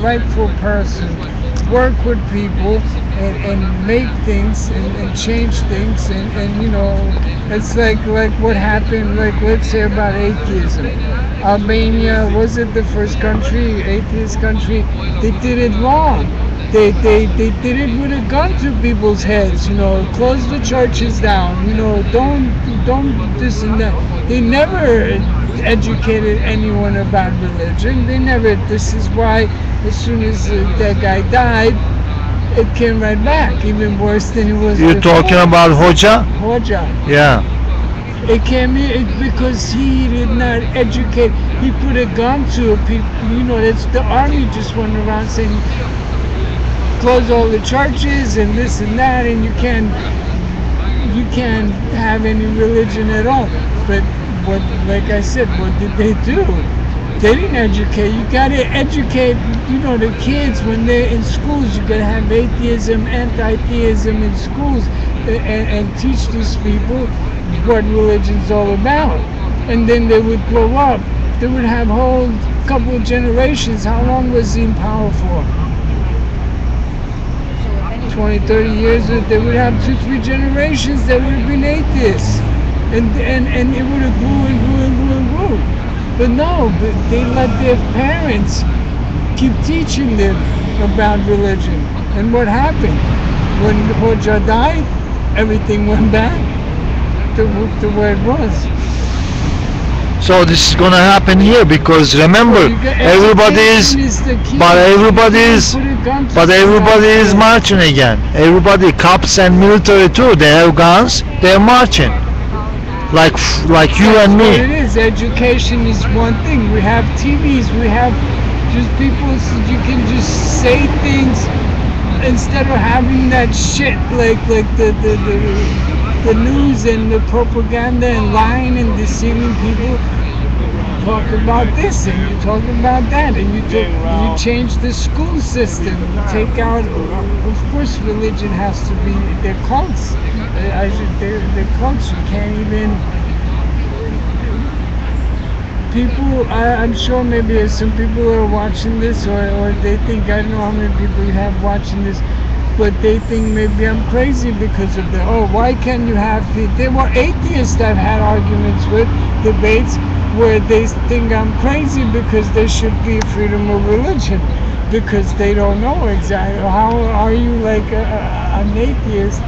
rightful person work with people and make things and change things and you know, it's like what happened, like let's say about atheism. Albania, was it the first country, atheist country? They did it wrong. They did it with a gun to people's heads, you know, close the churches down, you know, don't this and that. They never educated anyone about religion. They never, this is why as soon as that guy died, it came right back, even worse than it was You're before. talking about Hoca? Hoca. Yeah. It came in because he did not educate. He put a gun to people. You know, that's the army just went around saying, close all the churches and this and that, and you can't have any religion at all. But what, like I said, what did they do? They didn't educate. You gotta educate, you know, the kids when they're in schools. You gotta have atheism, anti-theism in schools, and teach these people what religion's all about. And then they would grow up. They would have whole couple of generations. How long was he in power for? 20, 30 years. They would have 2-3 generations that would have been atheists, and it would have grew and grew and grew and grew. But no, but they let their parents keep teaching them about religion. And what happened? When Hoja died, everything went back to where it was. So this is gonna happen here because remember, everybody is marching again. Everybody, cops and military too, they have guns, they're marching. Like you and me. What it is, education is one thing. We have TVs, we have just people, so you can just say things instead of having that shit like the news and the propaganda and lying and deceiving people. Talk about this and you talk about that and you change the school system. You take out, of course, religion has to be, they're cults. They're cults. You can't even. People, I'm sure maybe some people are watching this, or they think, I don't know how many people you have watching this, but they think maybe I'm crazy because of the, oh, why can't you have, there were atheists I've had arguments with, debates, where they think I'm crazy because there should be freedom of religion, because they don't know exactly, how are you like an atheist,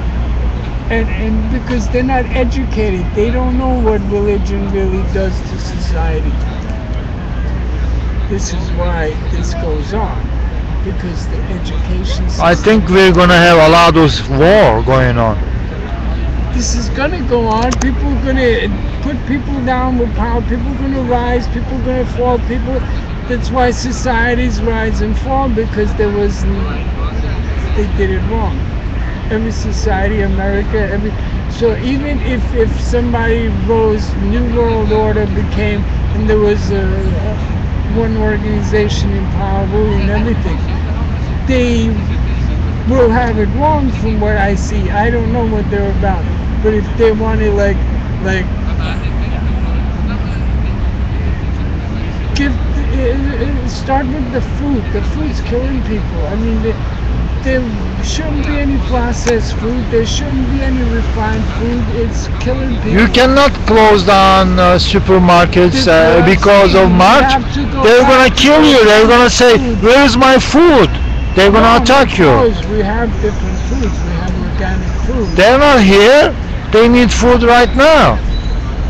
and because they're not educated, they don't know what religion really does to society. This is why this goes on, because the education system, I think we're gonna have a lot of war going on. this is gonna go on. People are gonna put people down with power. People are gonna rise. People are gonna fall. That's why societies rise and fall, because they did it wrong. Every society, America, so even if somebody rose, New World Order became, and there was one organization in power ruling everything, they will have it wrong from what I see. I don't know what they're about. But if they want to start with the food. The food's killing people. I mean, there shouldn't be any processed food. There shouldn't be any refined food. It's killing people. You cannot close down supermarkets because of March. They're gonna kill you. They're gonna say, "Where is my food?" They're gonna attack you. We have different foods. We have organic food. They're not here. They need food right now.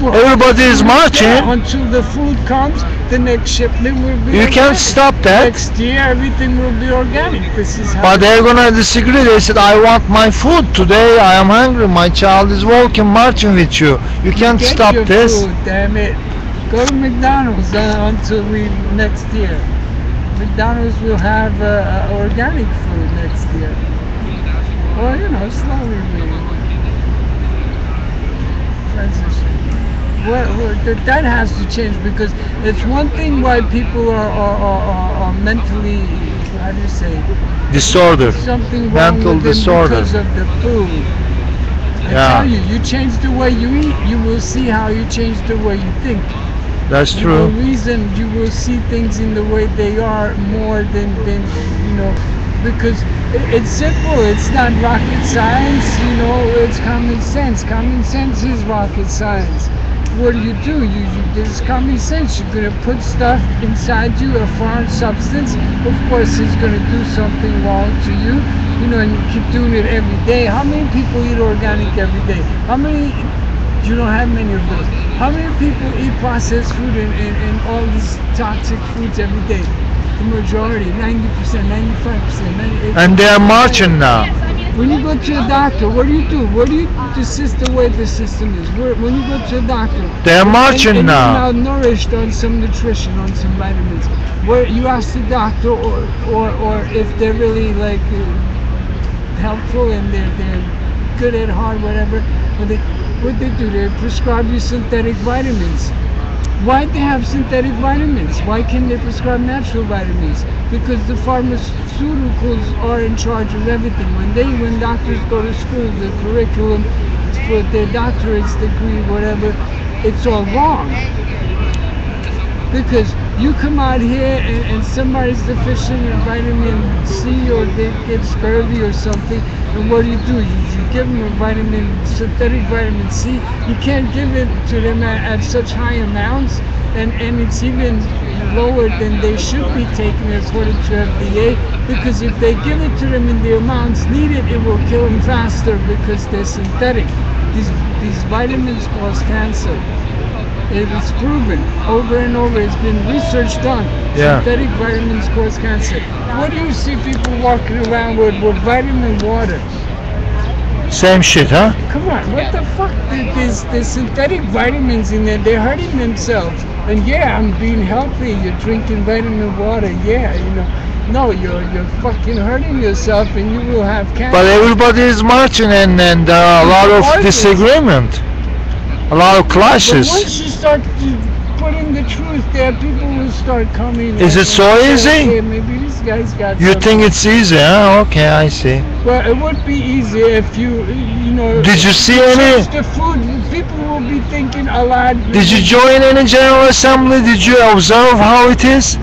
Well, everybody is marching. Until the food comes, the next shipment will be You organic. can't stop that. Next year, everything will be organic. This is how. But they're gonna disagree. They said, "I want my food today. I am hungry. My child is walking, marching with you. You can't Get stop your this." Food, damn it! Go to McDonald's until next year. McDonald's will have organic food next year. Well, you know, slowly we transition. Well, that has to change, because it's one thing why people are mentally, how do you say, Disorder. something wrong Mental with them disorder. because of the food. I Yeah. tell you, you change the way you eat, you will see how you change the way you think. That's The true. reason you will see things in the way they are more than you know, because it's simple. It's not rocket science. You know, it's common sense. Common sense is rocket science. What do? There's common sense. You're gonna put stuff inside you, a foreign substance. Of course, it's gonna do something wrong to you. You know, and you keep doing it every day. How many people eat organic every day? How many? You don't have many of those. How many people eat processed food and all these toxic foods every day? The majority, 90%, 95%, 98%. And they are marching now. When you go to a doctor, what do you do? The system, way the system is. When you go to a doctor, They're marching and now. you're malnourished on some nutrition, on some vitamins, where you ask the doctor, or if they're really like helpful and they're good at heart, whatever. What they do? They prescribe you synthetic vitamins. Why they have synthetic vitamins? Why can't they prescribe natural vitamins? Because the pharmaceuticals are in charge of everything. When doctors go to school, the curriculum for their doctorate's degree, whatever, it's all wrong. Because you come out here and somebody's deficient in vitamin C, or they get scurvy or something, and what do? You give them a synthetic vitamin C. You can't give it to them at such high amounts, and it's even lower than they should be taking it according to FDA, because if they give it to them in the amounts needed, it will kill them faster because they're synthetic. These vitamins cause cancer. It is proven over and over. It's been research done. Yeah. Synthetic vitamins cause cancer. What do you see people walking around with vitamin water? Same shit, huh? Come on, what the fuck? There's synthetic vitamins in there. They're hurting themselves. And yeah, I'm being healthy. You're drinking vitamin water. Yeah, you know. No, you're fucking hurting yourself, and you will have cancer. But everybody is marching, and there are a lot of disagreement. A lot of clashes. But once you start putting the truth there, people will start coming. Is it so easy? Yeah, maybe these guys got. You something. think it's easy, huh? Okay, I see. Well, it would be easier if you know. Did you see change any? the food? People will be thinking a lot. Did you join any General Assembly? Did you observe how it is?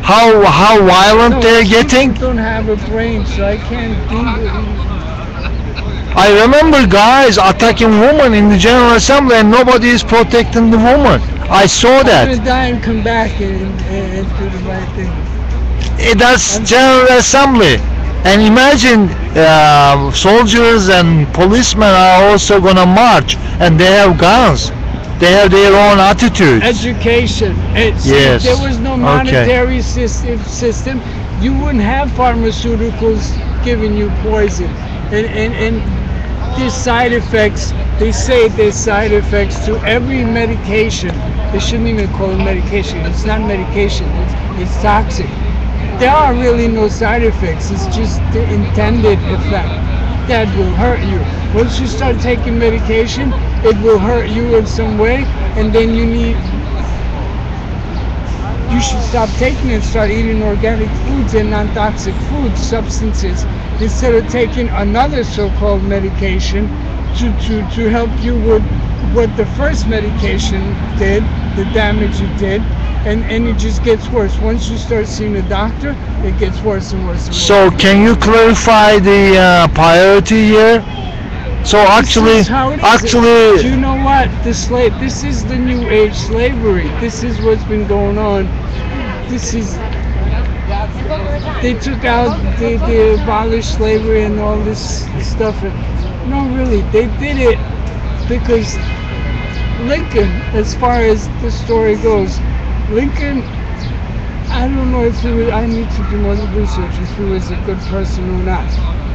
How violent No, they're getting? People don't have a brain, so I can't deal. I remember guys attacking women in the General Assembly, and nobody is protecting the woman. I saw I'm that. gonna die and come back and do the right thing. That's General Assembly. And imagine soldiers and policemen are also gonna march, and they have guns. They have their own attitudes. Education. Yes. If there was no monetary system, you wouldn't have pharmaceuticals giving you poison. And there's side effects. They say there's side effects to every medication. They shouldn't even call it medication. It's not medication. It's toxic. There are really no side effects. It's just the intended effect that will hurt you. Once you start taking medication, it will hurt you in some way, and then you should stop taking it, start eating organic foods and non-toxic foods, substances, instead of taking another so-called medication to help you with what the first medication did, the damage it did, and it just gets worse. Once you start seeing a doctor, it gets worse and worse and worse. So can you clarify the priority here? So actually, do you know what? This is the new age slavery. This is what's been going on. They took out, they abolished slavery and all this stuff. No, really, they did it because Lincoln, as far as the story goes, Lincoln, I don't know if he was, I need to do more research if he was a good person or not.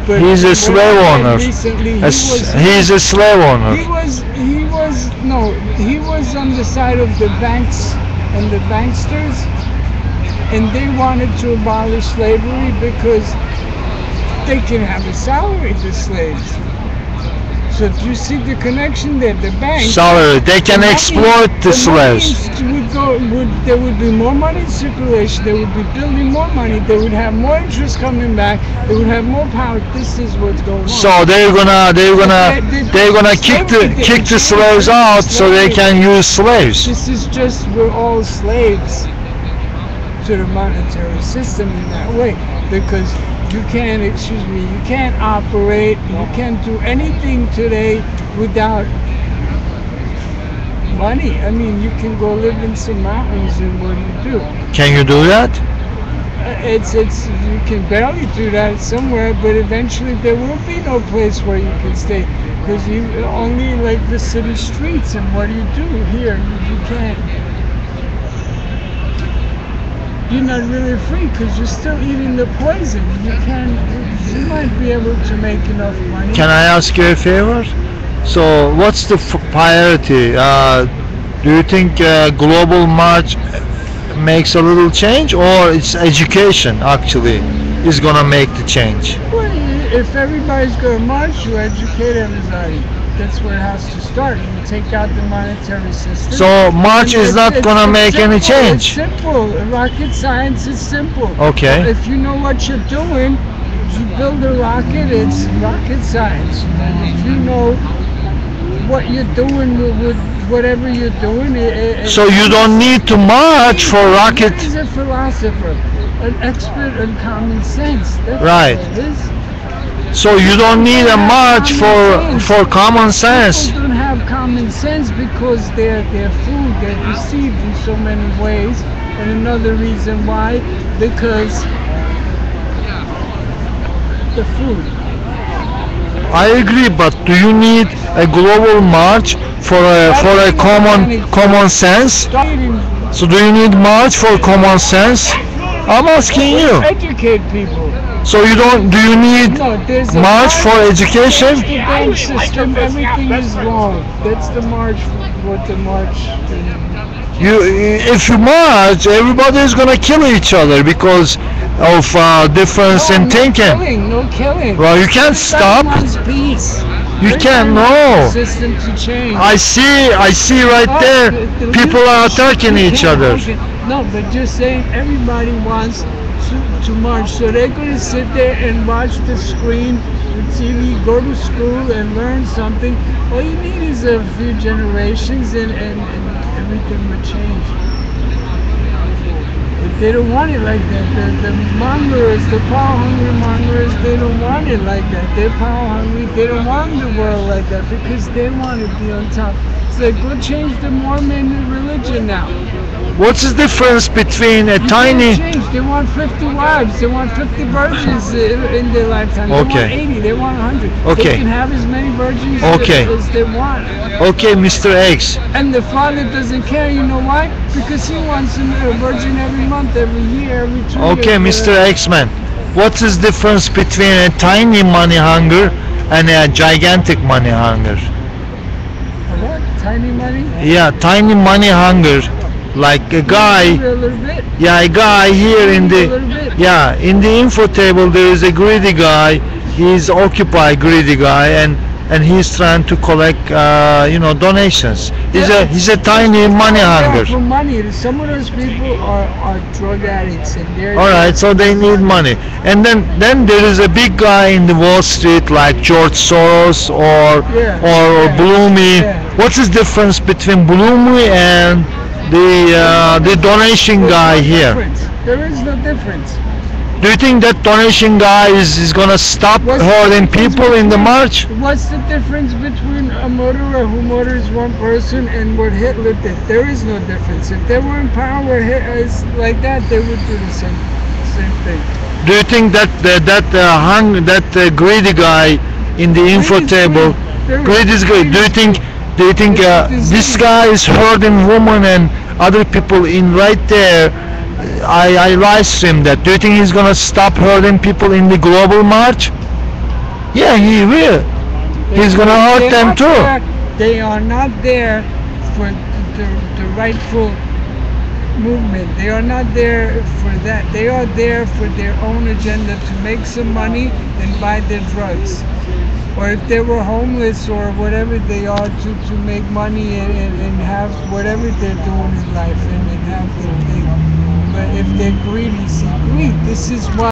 But he's a slave owner. Recently, he's a slave owner. He was on the side of the banks and the banksters, and they wanted to abolish slavery because they can have a salary, the slaves. So do you see the connection there? The bank. Salary. They can money- exploit the slaves. There would be more money in circulation. They would be building more money. They would have more interest coming back. They would have more power. This is what's going on. So they're gonna kick the slaves out so they can use slaves. This is just, we're all slaves to the monetary system in that way, because you can't operate, you can't do anything today without money. I mean, you can go live in some mountains, and what do you do? Can you do that? It's you can barely do that somewhere, but eventually there will be no place where you can stay, because you only like the city streets. And what do you do here? You can't. You're not really free because you're still eating the poison. You might be able to make enough money. Can I ask you a favor? So what's the priority? Do you think global march makes a little change, or it's education actually is gonna make the change? Well, if everybody's going to march, you educate everybody. That's where it has to start. You take out the monetary system. So march And is not gonna make any It's change. simple. Rocket science is simple. Okay. If you know what you're doing, you build a rocket. It's rocket science. If you know what you're doing with whatever you're doing, So you don't need to march for rocket. He's a philosopher, an expert in common sense. That's Right. what it is. So you don't need a march for common sense. People don't have common sense because their food, they're deceived in so many ways. And another reason why, because the food. I agree, but do you need a global march for a common sense? So do you need march for common sense? I'm asking you. Educate people. So do you need No, there's a march for education? The bank system, everything is wrong. That's the march, what the march. If you march, everybody is gonna kill each other because of difference in thinking. No killing. Well, you can't stop. Everyone's peace. You can't Everyone's know. System to change. I see right there. People are attacking each other. No, but just saying, everybody wants to march, so they're going to sit there and watch the screen, the TV, go to school and learn something. All you need is a few generations, and everything will change. But they don't want it like that. The mongers, the power-hungry mongers, they don't want it like that. They're power-hungry. They don't want the world like that because they want to be on top. It's like, go change the Mormon religion now. What's the difference between a tiny? They want 50 wives. They want 50 virgins in their lifetime. They Okay. want 80. They want 100. Okay. They can have as many virgins Okay. as they want. Okay, Mr. X. And the father doesn't care. You know why? Because he wants a virgin every month, every year, every 2 years. Okay, Mr. X-Man. What is the difference between a tiny money hunger and a gigantic money hunger? What? Tiny money? Yeah, tiny money hunger. Like a guy, A little bit. yeah, a guy here in A the, little bit. yeah, in the info table there is a greedy guy. He's Occupy greedy guy, and he's trying to collect, donations. He's a tiny money hunger. For money. Some of those people are drug addicts, and they're. All right, so they need money. And then there is a big guy in the Wall Street like George Soros or Bloomy. Yeah. What's the difference between Bloomy and the donation guy here? There is no difference. Do you think that donation guy is gonna stop hurting people in the march? What's the difference between a murderer who murders one person and what Hitler did? There is no difference. If they were in power like that, they would do the same thing. Do you think that greedy guy in the info table, greed is great? Do you think this guy is hurting women and other people in right there? I live stream that. Do you think he's gonna stop hurting people in the global march? Yeah, he will. He's gonna hurt them too. They are not there for the rightful movement. They are not there for that. They are there for their own agenda to make some money and buy their drugs. or if they were homeless or whatever they are, to make money and have whatever they're doing in life and have their thing. But if they're greedy, see, greed, this is why